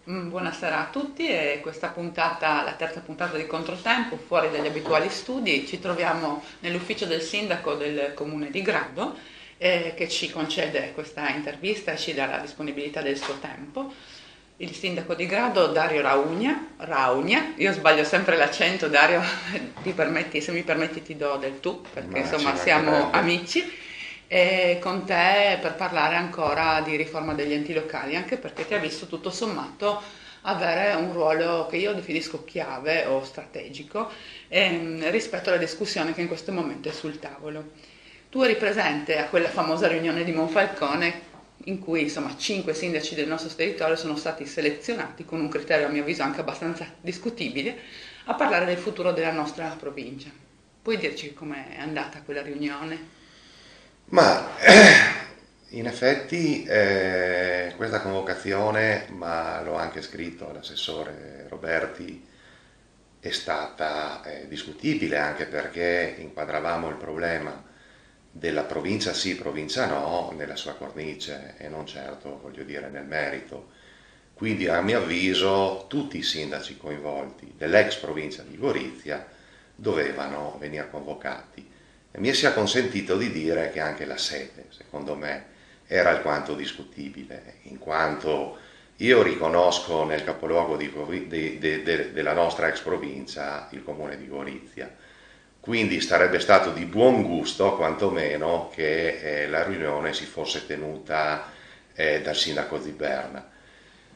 Buonasera a tutti e questa puntata, la terza puntata di Controtempo, fuori dagli abituali studi. Ci troviamo nell'ufficio del sindaco del comune di Grado che ci concede questa intervista e ci dà la disponibilità del suo tempo. Il sindaco di Grado, Dario Raugna, io sbaglio sempre l'accento, Dario, se mi permetti ti do del tu, perché Ma ci insomma siamo mancherebbe. amici. E con te per parlare ancora di riforma degli enti locali, anche perché ti ha visto tutto sommato avere un ruolo che io definisco chiave o strategico rispetto alla discussione che in questo momento è sul tavolo. Tu eri presente a quella famosa riunione di Monfalcone in cui insomma 5 sindaci del nostro territorio sono stati selezionati con un criterio a mio avviso anche abbastanza discutibile a parlare del futuro della nostra provincia. Puoi dirci com'è andata quella riunione? Ma in effetti questa convocazione, ma l'ho anche scritto all'assessore Roberti, è stata discutibile anche perché inquadravamo il problema della provincia sì, provincia no, nella sua cornice e non certo, voglio dire, nel merito. Quindi a mio avviso tutti i sindaci coinvolti dell'ex provincia di Gorizia dovevano venire convocati. E mi sia consentito di dire che anche la sede, secondo me, era alquanto discutibile, in quanto io riconosco nel capoluogo della nostra ex provincia il comune di Gorizia, quindi sarebbe stato di buon gusto quantomeno che la riunione si fosse tenuta dal sindaco di Berna.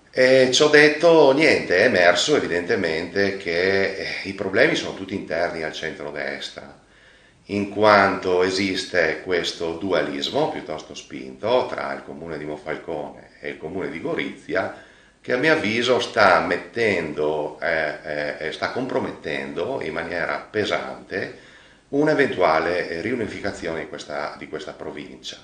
E ci ho detto, niente, è emerso evidentemente che i problemi sono tutti interni al centro-destra, in quanto esiste questo dualismo piuttosto spinto tra il comune di Monfalcone e il comune di Gorizia, che a mio avviso sta compromettendo in maniera pesante un'eventuale riunificazione di questa provincia.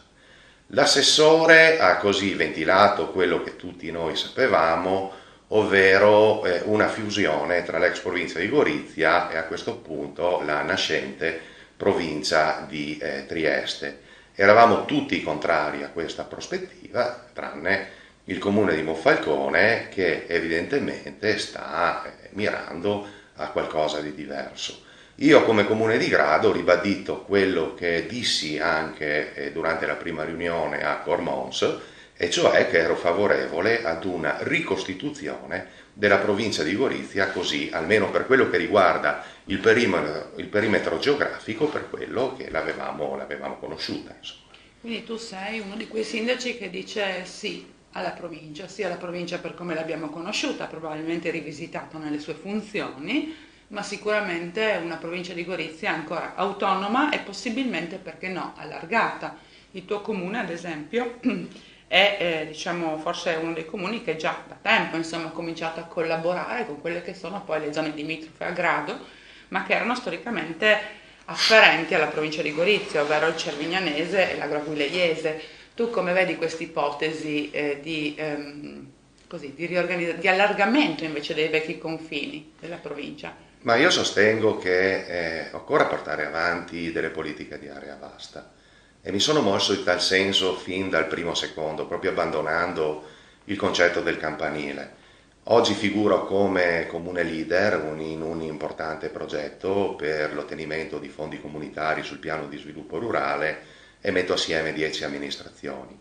L'assessore ha così ventilato quello che tutti noi sapevamo, ovvero una fusione tra l'ex provincia di Gorizia e a questo punto la nascente provincia di Trieste. Eravamo tutti contrari a questa prospettiva, tranne il comune di Monfalcone che evidentemente sta mirando a qualcosa di diverso. Io come comune di Grado ho ribadito quello che dissi anche durante la prima riunione a Cormons, e cioè che ero favorevole ad una ricostituzione della provincia di Gorizia, così almeno per quello che riguarda il perimetro geografico, per quello che l'avevamo conosciuta. Insomma. Quindi tu sei uno di quei sindaci che dice sì alla provincia per come l'abbiamo conosciuta, probabilmente rivisitata nelle sue funzioni, ma sicuramente una provincia di Gorizia ancora autonoma e possibilmente, perché no, allargata. Il tuo comune, ad esempio, è diciamo, forse uno dei comuni che già da tempo insomma, ha cominciato a collaborare con quelle che sono poi le zone limitrofe a Grado, ma che erano storicamente afferenti alla provincia di Gorizia, ovvero il cervignanese e l'agroaquileiese. Tu come vedi questa ipotesi di allargamento invece dei vecchi confini della provincia? Ma io sostengo che occorre portare avanti delle politiche di area vasta e mi sono mosso in tal senso fin dal primo secondo, proprio abbandonando il concetto del campanile. Oggi figuro come comune leader in un importante progetto per l'ottenimento di fondi comunitari sul piano di sviluppo rurale e metto assieme 10 amministrazioni.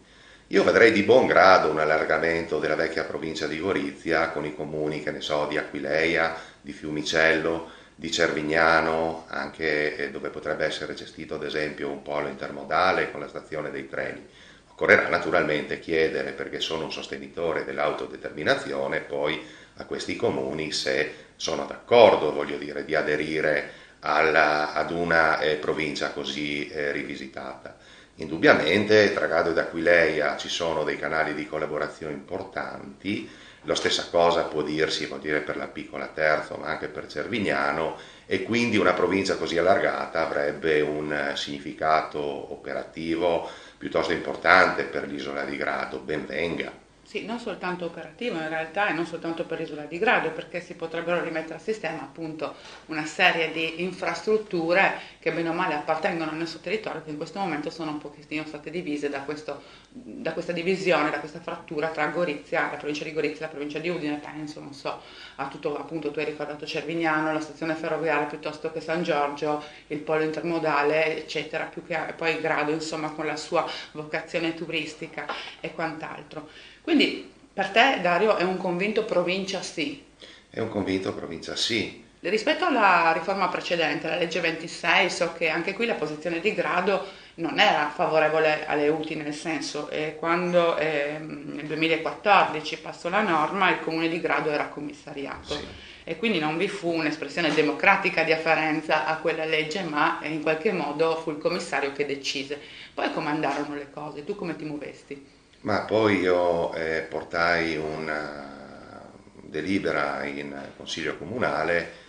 Io vedrei di buon grado un allargamento della vecchia provincia di Gorizia con i comuni, che ne so, di Aquileia, di Fiumicello, di Cervignano, anche dove potrebbe essere gestito ad esempio un polo intermodale con la stazione dei treni. Occorrerà naturalmente chiedere, perché sono un sostenitore dell'autodeterminazione, poi a questi comuni se sono d'accordo, voglio dire, di aderire ad una provincia così rivisitata. Indubbiamente tra Grado ed Aquileia ci sono dei canali di collaborazione importanti, la stessa cosa può dirsi, vuol dire, per la piccola Terzo, ma anche per Cervignano, e quindi una provincia così allargata avrebbe un significato operativo piuttosto importante per l'isola di Grado. Ben venga. Sì, non soltanto operativo in realtà e non soltanto per Isola di Grado, perché si potrebbero rimettere a sistema appunto una serie di infrastrutture che bene o male appartengono al nostro territorio, che in questo momento sono un pochettino state divise da questa divisione, da questa frattura tra Gorizia, la provincia di Gorizia e la provincia di Udine, penso, non so, a tutto appunto tu hai ricordato Cervignano, la stazione ferroviaria piuttosto che San Giorgio, il polo intermodale, eccetera, più che poi Grado, insomma, con la sua vocazione turistica e quant'altro. Quindi per te, Dario, è un convinto provincia sì. È un convinto provincia sì. Rispetto alla riforma precedente, la legge 26, so che anche qui la posizione di Grado non era favorevole alle UTI, nel senso quando nel 2014 passò la norma, il comune di Grado era commissariato Sì. e quindi non vi fu un'espressione democratica di afferenza a quella legge, ma in qualche modo fu il commissario che decise. Poi come andarono le cose? Tu come ti muovesti? Ma poi io portai una delibera in consiglio comunale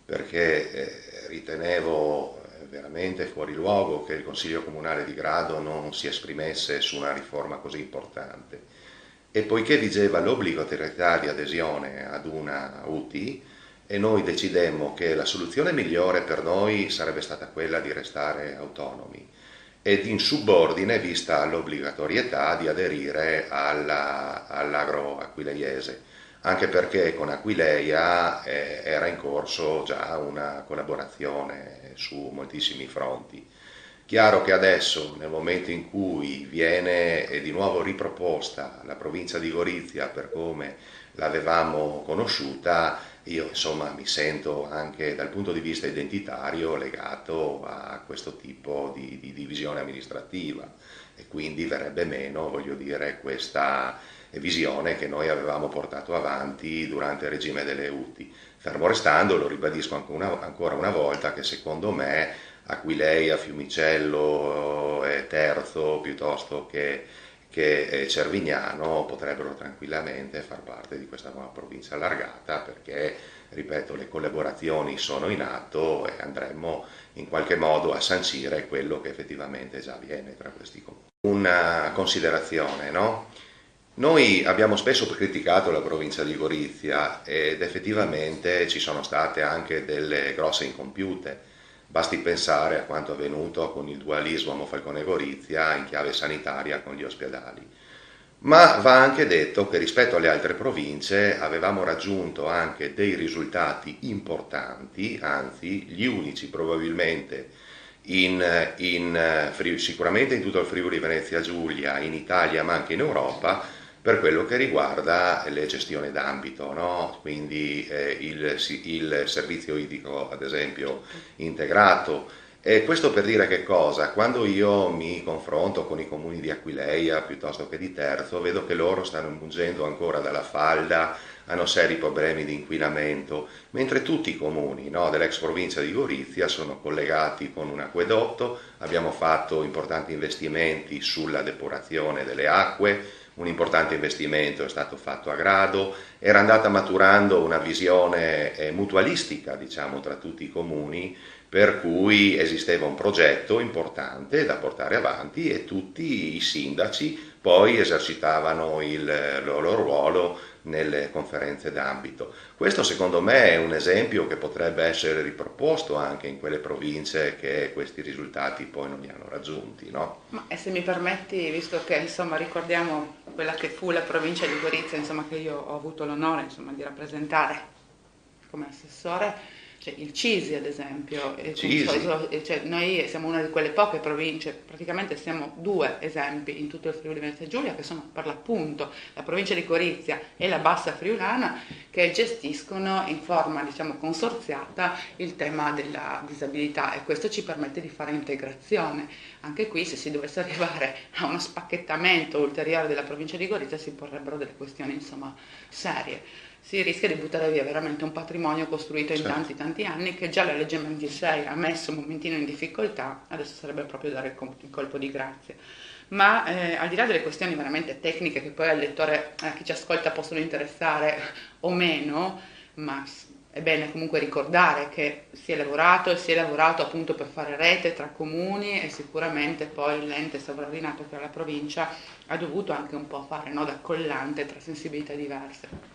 perché ritenevo veramente fuori luogo che il consiglio comunale di Grado non si esprimesse su una riforma così importante. E poiché vigeva l'obbligatorietà di adesione ad una UTI, e noi decidemmo che la soluzione migliore per noi sarebbe stata quella di restare autonomi ed in subordine vista l'obbligatorietà di aderire all'agro aquileiese, anche perché con Aquileia era in corso già una collaborazione su moltissimi fronti. Chiaro che adesso, nel momento in cui viene di nuovo riproposta la provincia di Gorizia per come l'avevamo conosciuta, io insomma mi sento anche dal punto di vista identitario legato a questo tipo di divisione amministrativa e quindi verrebbe meno, voglio dire, questa visione che noi avevamo portato avanti durante il regime delle UTI. Fermo restando, lo ribadisco ancora una volta, che secondo me Aquileia, Fiumicello e Terzo piuttosto che Cervignano potrebbero tranquillamente far parte di questa nuova provincia allargata perché, ripeto, le collaborazioni sono in atto e andremo in qualche modo a sancire quello che effettivamente già avviene tra questi comuni. Una considerazione, no? Noi abbiamo spesso criticato la provincia di Gorizia ed effettivamente ci sono state anche delle grosse incompiute. Basti pensare a quanto avvenuto con il dualismo Monfalcone-Gorizia in chiave sanitaria con gli ospedali. Ma va anche detto che rispetto alle altre province avevamo raggiunto anche dei risultati importanti, anzi gli unici probabilmente sicuramente in tutto il Friuli Venezia Giulia, in Italia ma anche in Europa, per quello che riguarda le gestioni d'ambito, no? Quindi il servizio idrico, ad esempio, integrato. E questo per dire che cosa? Quando io mi confronto con i comuni di Aquileia piuttosto che di Terzo, vedo che loro stanno imbuggendo ancora dalla falda, hanno seri problemi di inquinamento, mentre tutti i comuni, no, dell'ex provincia di Gorizia sono collegati con un acquedotto, abbiamo fatto importanti investimenti sulla depurazione delle acque, un importante investimento è stato fatto a Grado, era andata maturando una visione mutualistica, diciamo, tra tutti i comuni, per cui esisteva un progetto importante da portare avanti e tutti i sindaci poi esercitavano il loro ruolo nelle conferenze d'ambito. Questo secondo me è un esempio che potrebbe essere riproposto anche in quelle province che questi risultati poi non li hanno raggiunti, no? Ma e se mi permetti, visto che insomma ricordiamo quella che fu la provincia di Gorizia, insomma che io ho avuto l'onore insomma di rappresentare come assessore, cioè il CISI ad esempio, Cisi, cioè noi siamo una di quelle poche province, praticamente siamo due esempi in tutto il Friuli Venezia Giulia che sono per l'appunto la provincia di Gorizia e la Bassa Friulana che gestiscono in forma diciamo consorziata il tema della disabilità e questo ci permette di fare integrazione. Anche qui se si dovesse arrivare a uno spacchettamento ulteriore della provincia di Gorizia si porrebbero delle questioni insomma serie. Si rischia di buttare via veramente un patrimonio costruito in certo. tanti anni che già la legge 26 ha messo un momentino in difficoltà, adesso sarebbe proprio dare il colpo di grazia. Ma al di là delle questioni veramente tecniche che poi al lettore, a chi ci ascolta possono interessare o meno, ma è bene comunque ricordare che si è lavorato e si è lavorato appunto per fare rete tra comuni e sicuramente poi l'ente sovraordinato che è la provincia ha dovuto anche un po' fare, no, da collante tra sensibilità diverse.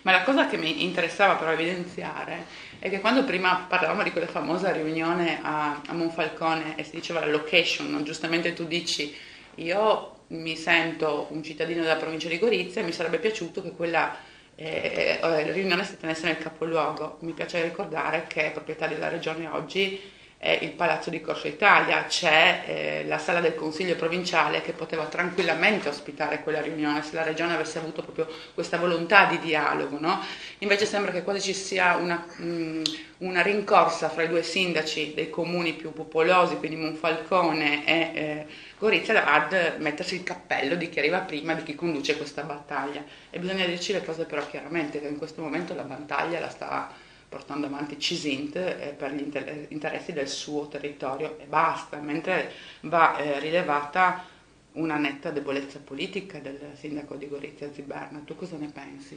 Ma la cosa che mi interessava però evidenziare è che quando prima parlavamo di quella famosa riunione a Monfalcone e si diceva la location, no? Giustamente tu dici io mi sento un cittadino della provincia di Gorizia e mi sarebbe piaciuto che quella riunione si tenesse nel capoluogo. Mi piace ricordare che è proprietà della regione oggi è il Palazzo di Corso Italia, c'è la sala del Consiglio provinciale che poteva tranquillamente ospitare quella riunione se la regione avesse avuto proprio questa volontà di dialogo, no? Invece sembra che quasi ci sia una rincorsa fra i due sindaci dei comuni più popolosi, quindi Monfalcone e Gorizia, ad mettersi il cappello di chi arriva prima, di chi conduce questa battaglia. E bisogna dirci le cose però chiaramente, che in questo momento la battaglia la sta portando avanti Cisint per gli interessi del suo territorio e basta, mentre va rilevata una netta debolezza politica del sindaco di Gorizia Ziberna. Tu cosa ne pensi?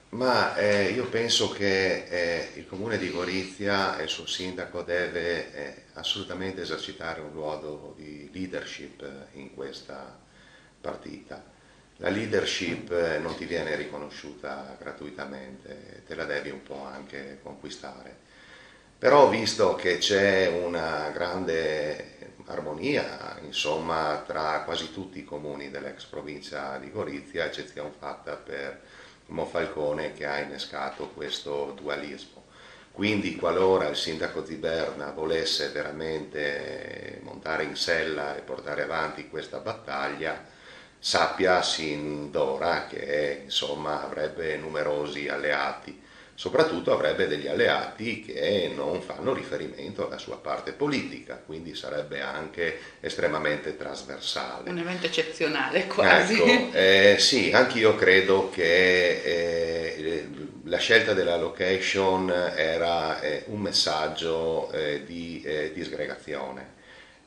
Ma io penso che il comune di Gorizia e il suo sindaco deve assolutamente esercitare un ruolo di leadership in questa partita. La leadership non ti viene riconosciuta gratuitamente, te la devi un po' anche conquistare. Però visto che c'è una grande armonia, insomma, tra quasi tutti i comuni dell'ex provincia di Gorizia, eccezione fatta per Monfalcone che ha innescato questo dualismo. Quindi qualora il sindaco Ziberna volesse veramente montare in sella e portare avanti questa battaglia, sappia sin d'ora che insomma avrebbe numerosi alleati, soprattutto avrebbe degli alleati che non fanno riferimento alla sua parte politica, quindi sarebbe anche estremamente trasversale. Un evento eccezionale quasi. Ecco, sì, anch'io credo che la scelta della location era un messaggio di disgregazione,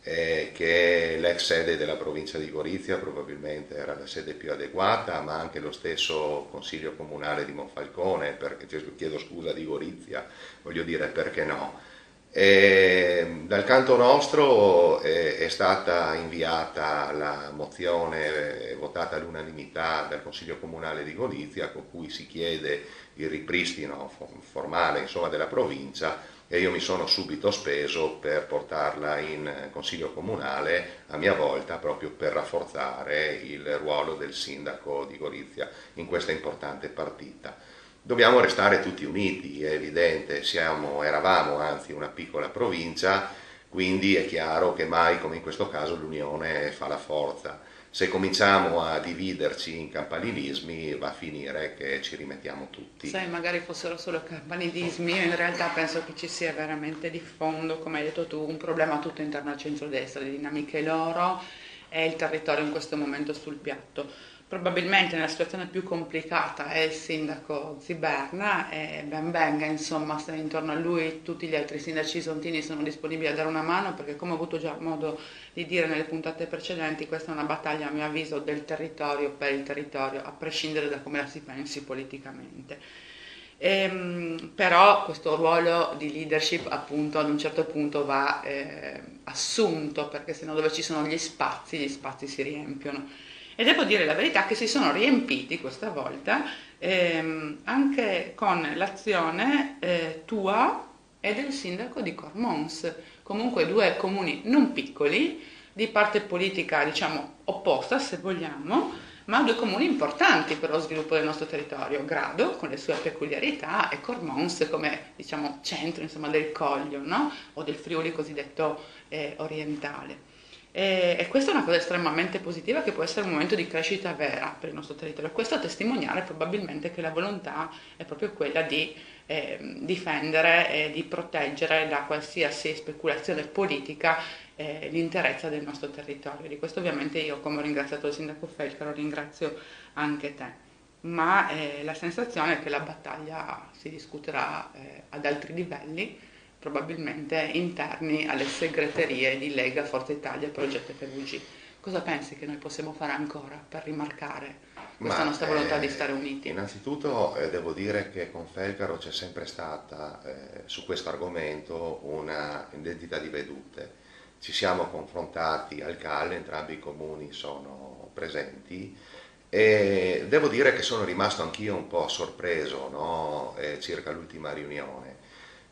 che l'ex sede della provincia di Gorizia probabilmente era la sede più adeguata, ma anche lo stesso Consiglio Comunale di Monfalcone, perché chiedo scusa di Gorizia, voglio dire perché no. Dal canto nostro è stata inviata la mozione votata all'unanimità dal Consiglio Comunale di Gorizia con cui si chiede il ripristino formale, insomma, della provincia, e io mi sono subito speso per portarla in Consiglio Comunale a mia volta proprio per rafforzare il ruolo del sindaco di Gorizia in questa importante partita. Dobbiamo restare tutti uniti, è evidente, eravamo anzi una piccola provincia, quindi è chiaro che mai come in questo caso l'unione fa la forza. Se cominciamo a dividerci in campanilismi va a finire che ci rimettiamo tutti. Sai, magari fossero solo campanilismi, io in realtà penso che ci sia veramente di fondo, come hai detto tu, un problema tutto interno al centrodestra, le dinamiche loro e il territorio in questo momento sul piatto. Probabilmente nella situazione più complicata è il sindaco Ziberna e ben venga, insomma, se intorno a lui tutti gli altri sindaci isontini sono disponibili a dare una mano, perché come ho avuto già modo di dire nelle puntate precedenti, questa è una battaglia, a mio avviso, del territorio per il territorio, a prescindere da come la si pensi politicamente. Però questo ruolo di leadership appunto ad un certo punto va assunto, perché sennò dove ci sono gli spazi si riempiono. E devo dire la verità che si sono riempiti questa volta anche con l'azione tua e del sindaco di Cormons, comunque due comuni non piccoli, di parte politica diciamo opposta se vogliamo, ma due comuni importanti per lo sviluppo del nostro territorio, Grado con le sue peculiarità e Cormons come diciamo centro insomma, del Coglio, no? O del Friuli cosiddetto orientale. E questa è una cosa estremamente positiva che può essere un momento di crescita vera per il nostro territorio. Questo a testimoniare probabilmente che la volontà è proprio quella di difendere e di proteggere da qualsiasi speculazione politica l'interezza del nostro territorio. Di questo ovviamente io, come ho ringraziato il sindaco Felcaro, ringrazio anche te. Ma la sensazione è che la battaglia si discuterà ad altri livelli, probabilmente interni alle segreterie di Lega, Forza Italia e Progetto FVG. Cosa pensi che noi possiamo fare ancora per rimarcare questa Ma nostra volontà di stare uniti? innanzitutto devo dire che con Felcaro c'è sempre stata su questo argomento una identità di vedute. Ci siamo confrontati al CAL, entrambi i comuni sono presenti e devo dire che sono rimasto anch'io un po' sorpreso, no, circa l'ultima riunione,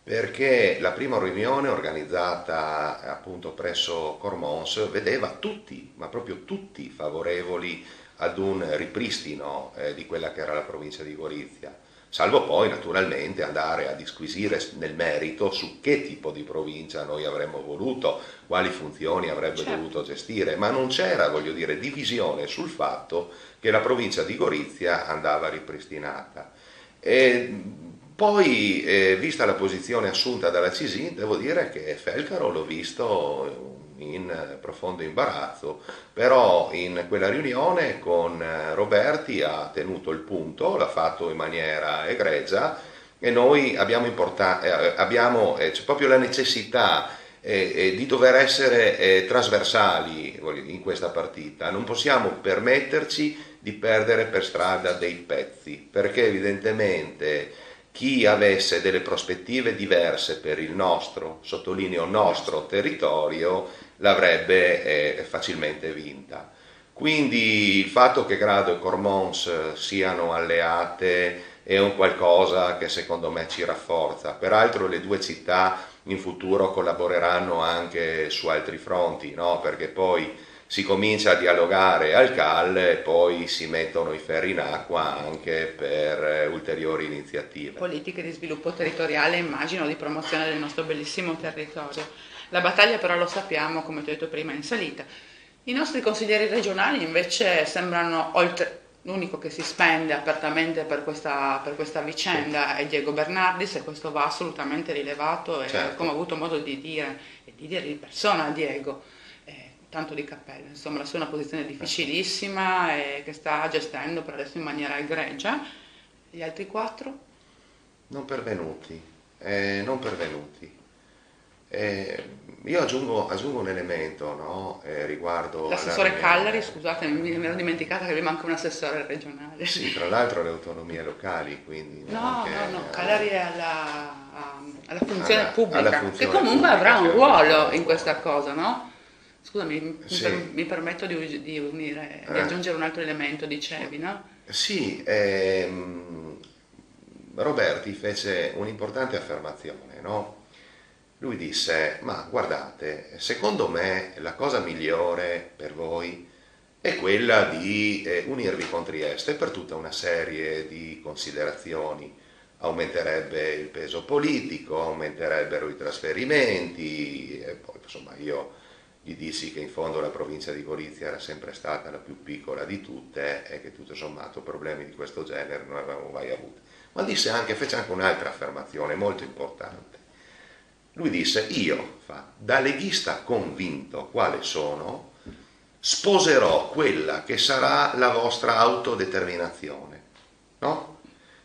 perché la prima riunione organizzata appunto presso Cormons vedeva tutti, ma proprio tutti favorevoli ad un ripristino di quella che era la provincia di Gorizia, salvo poi naturalmente andare a disquisire nel merito su che tipo di provincia noi avremmo voluto, quali funzioni avrebbe Certo. dovuto gestire, ma non c'era, voglio dire, divisione sul fatto che la provincia di Gorizia andava ripristinata. E poi, vista la posizione assunta dalla CISIN, devo dire che Felcaro l'ho visto in profondo imbarazzo, però in quella riunione con Roberti ha tenuto il punto, l'ha fatto in maniera egregia e noi c'è proprio la necessità di dover essere trasversali in questa partita, non possiamo permetterci di perdere per strada dei pezzi, perché evidentemente chi avesse delle prospettive diverse per il nostro, sottolineo nostro territorio, l'avrebbe facilmente vinta. Quindi il fatto che Grado e Cormons siano alleate è un qualcosa che secondo me ci rafforza. Peraltro le due città in futuro collaboreranno anche su altri fronti, no? Perché poi si comincia a dialogare al CAL e poi si mettono i ferri in acqua anche per ulteriori iniziative. Politiche di sviluppo territoriale, immagino, di promozione del nostro bellissimo territorio. La battaglia però lo sappiamo, come ti ho detto prima, è in salita. I nostri consiglieri regionali invece sembrano, oltre, l'unico che si spende apertamente per questa vicenda è Diego Bernardis e questo va assolutamente rilevato e come ho Certo. avuto modo di dire, e di dire di persona a Diego, tanto di cappello, insomma la sua è una posizione difficilissima e che sta gestendo per adesso in maniera egregia. Gli altri quattro? Non pervenuti, non pervenuti. Io aggiungo un elemento, no, riguardo alla L'assessore Cagliari, riunione. scusate, mi ero dimenticata che abbiamo anche un assessore regionale. Sì, tra l'altro le autonomie locali, quindi No, neanche no, no, Cagliari è alla funzione alla pubblica, che funzione comunque pubblica avrà un c'è un ruolo piccolo in questa ruolo. cosa, no? Scusami, Sì, mi permetto di unire, di eh, aggiungere un altro elemento, dicevi, no? sì, Roberti fece un'importante affermazione, no? Lui disse, ma guardate, secondo me la cosa migliore per voi è quella di unirvi con Trieste per tutta una serie di considerazioni. Aumenterebbe il peso politico, aumenterebbero i trasferimenti, e poi insomma io gli dissi che in fondo la provincia di Gorizia era sempre stata la più piccola di tutte e che tutto sommato problemi di questo genere non avevamo mai avuto. Ma fece anche un'altra affermazione molto importante. Lui disse, da leghista convinto quale sono, sposerò quella che sarà la vostra autodeterminazione, no?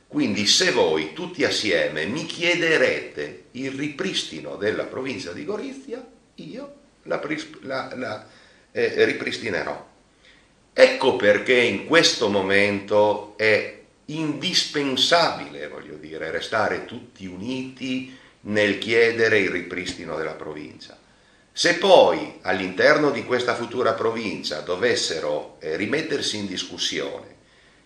Quindi se voi tutti assieme mi chiederete il ripristino della provincia di Gorizia, io la ripristinerò. Ecco perché in questo momento è indispensabile, voglio dire, restare tutti uniti nel chiedere il ripristino della provincia. Se poi all'interno di questa futura provincia dovessero rimettersi in discussione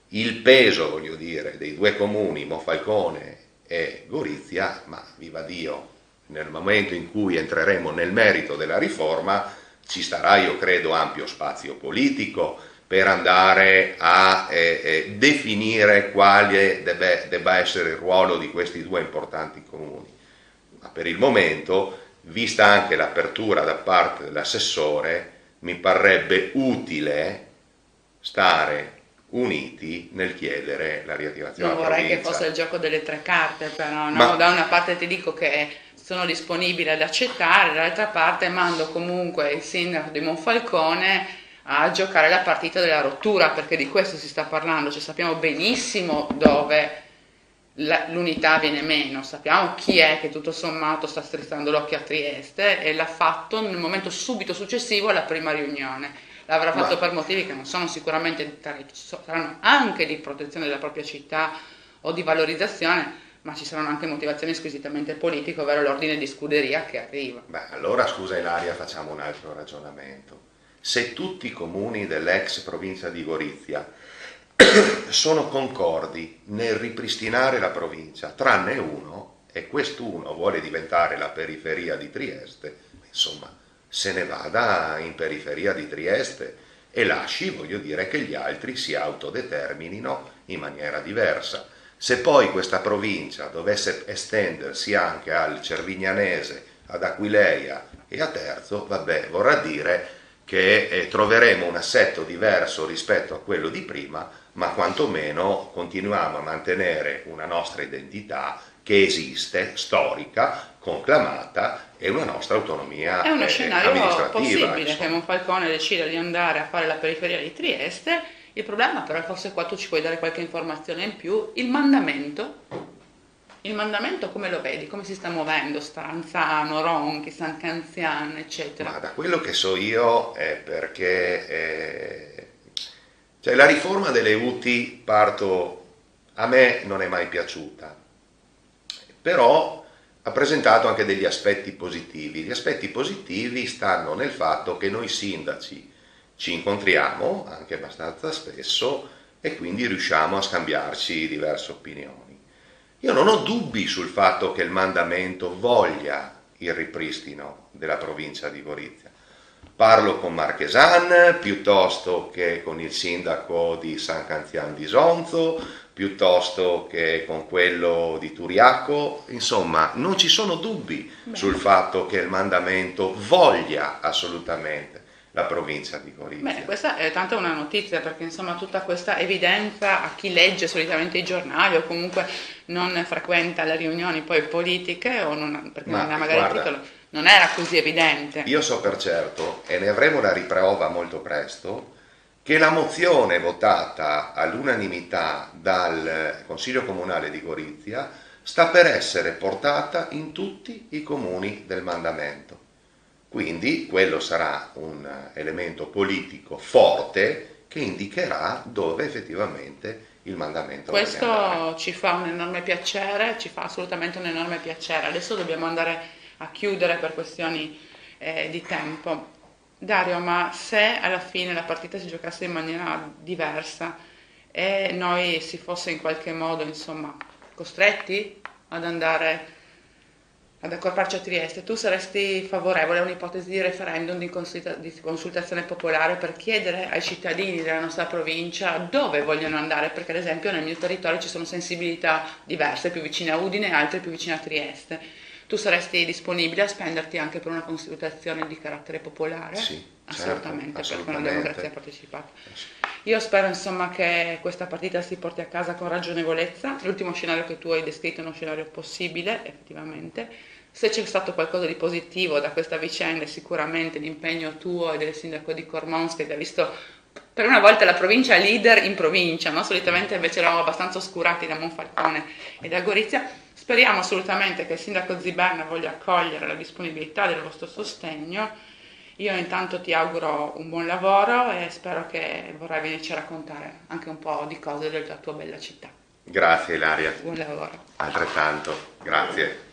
il peso, voglio dire, dei due comuni, Monfalcone e Gorizia, ma viva Dio, nel momento in cui entreremo nel merito della riforma ci starà, io credo, ampio spazio politico per andare a definire quale debba essere il ruolo di questi due importanti comuni. Ma per il momento, vista anche l'apertura da parte dell'assessore, mi parrebbe utile stare uniti nel chiedere la riattivazione Non della vorrei che fosse provincia. il gioco delle tre carte, però, Ma no? Da una parte ti dico che sono disponibile ad accettare, dall'altra parte mando comunque il sindaco di Monfalcone a giocare la partita della rottura, perché di questo si sta parlando, cioè sappiamo benissimo dove l'unità viene meno, sappiamo chi è che tutto sommato sta strizzando l'occhio a Trieste e l'ha fatto nel momento subito successivo alla prima riunione. l'avrà fatto Ma per motivi che non sono sicuramente, saranno anche di protezione della propria città o di valorizzazione, ma ci saranno anche motivazioni squisitamente politiche, ovvero l'ordine di scuderia che arriva. Beh, allora scusa Ilaria, facciamo un altro ragionamento. Se tutti i comuni dell'ex provincia di Gorizia sono concordi nel ripristinare la provincia, tranne uno, e quest'uno vuole diventare la periferia di Trieste, insomma, se ne vada in periferia di Trieste e lasci, voglio dire, che gli altri si autodeterminino in maniera diversa. Se poi questa provincia dovesse estendersi anche al Cervignanese, ad Aquileia e a Terzo, vabbè, vorrà dire che troveremo un assetto diverso rispetto a quello di prima, ma quantomeno continuiamo a mantenere una nostra identità che esiste, storica, conclamata, e una nostra autonomia È uno scenario amministrativa. possibile che Insomma. Monfalcone decida di andare a fare la periferia di Trieste. Il problema però, forse qua tu ci puoi dare qualche informazione in più, il mandamento come lo vedi? Come si sta muovendo Staranzano, Ronchi, San Canziano, eccetera? Ma da quello che so io è perché cioè la riforma delle UTI, a me non è mai piaciuta, però ha presentato anche degli aspetti positivi. Gli aspetti positivi stanno nel fatto che noi sindaci ci incontriamo anche abbastanza spesso e quindi riusciamo a scambiarci diverse opinioni. Io non ho dubbi sul fatto che il mandamento voglia il ripristino della provincia di Gorizia. Parlo con Marchesan piuttosto che con il sindaco di San Canzian di Sonzo, piuttosto che con quello di Turiaco. Insomma, non ci sono dubbi sul fatto che il mandamento voglia assolutamente la provincia di Gorizia. Bene, questa è tanto una notizia, perché insomma tutta questa evidenza a chi legge solitamente i giornali o comunque non frequenta le riunioni poi politiche o non, perché non ha magari il titolo, non era così evidente. Io so per certo, e ne avremo una riprova molto presto, che la mozione votata all'unanimità dal Consiglio Comunale di Gorizia sta per essere portata in tutti i comuni del mandamento. Quindi quello sarà un elemento politico forte che indicherà dove effettivamente il mandamento va Questo a andare. ci fa un enorme piacere, ci fa assolutamente un enorme piacere. Adesso dobbiamo andare a chiudere per questioni di tempo. Dario, ma se alla fine la partita si giocasse in maniera diversa e noi si fosse in qualche modo, insomma, costretti ad andare ad accorparci a Trieste, tu saresti favorevole a un'ipotesi di referendum di consultazione popolare per chiedere ai cittadini della nostra provincia dove vogliono andare? Perché ad esempio nel mio territorio ci sono sensibilità diverse, più vicine a Udine e altre più vicine a Trieste. Tu saresti disponibile a spenderti anche per una consultazione di carattere popolare? Sì, Assolutamente, certo, perché è una democrazia assolutamente. partecipata. Io spero insomma che questa partita si porti a casa con ragionevolezza. L'ultimo scenario che tu hai descritto è uno scenario possibile, effettivamente. Se c'è stato qualcosa di positivo da questa vicenda, è sicuramente l'impegno tuo e del sindaco di Cormons, che ha visto per una volta la provincia leader in provincia, no? Solitamente invece eravamo abbastanza oscurati da Monfalcone e da Gorizia. Speriamo assolutamente che il sindaco Ziberna voglia accogliere la disponibilità del vostro sostegno. Io intanto ti auguro un buon lavoro e spero che vorrai venirci a raccontare anche un po' di cose della tua bella città. Grazie Ilaria, Buon lavoro. altrettanto, grazie.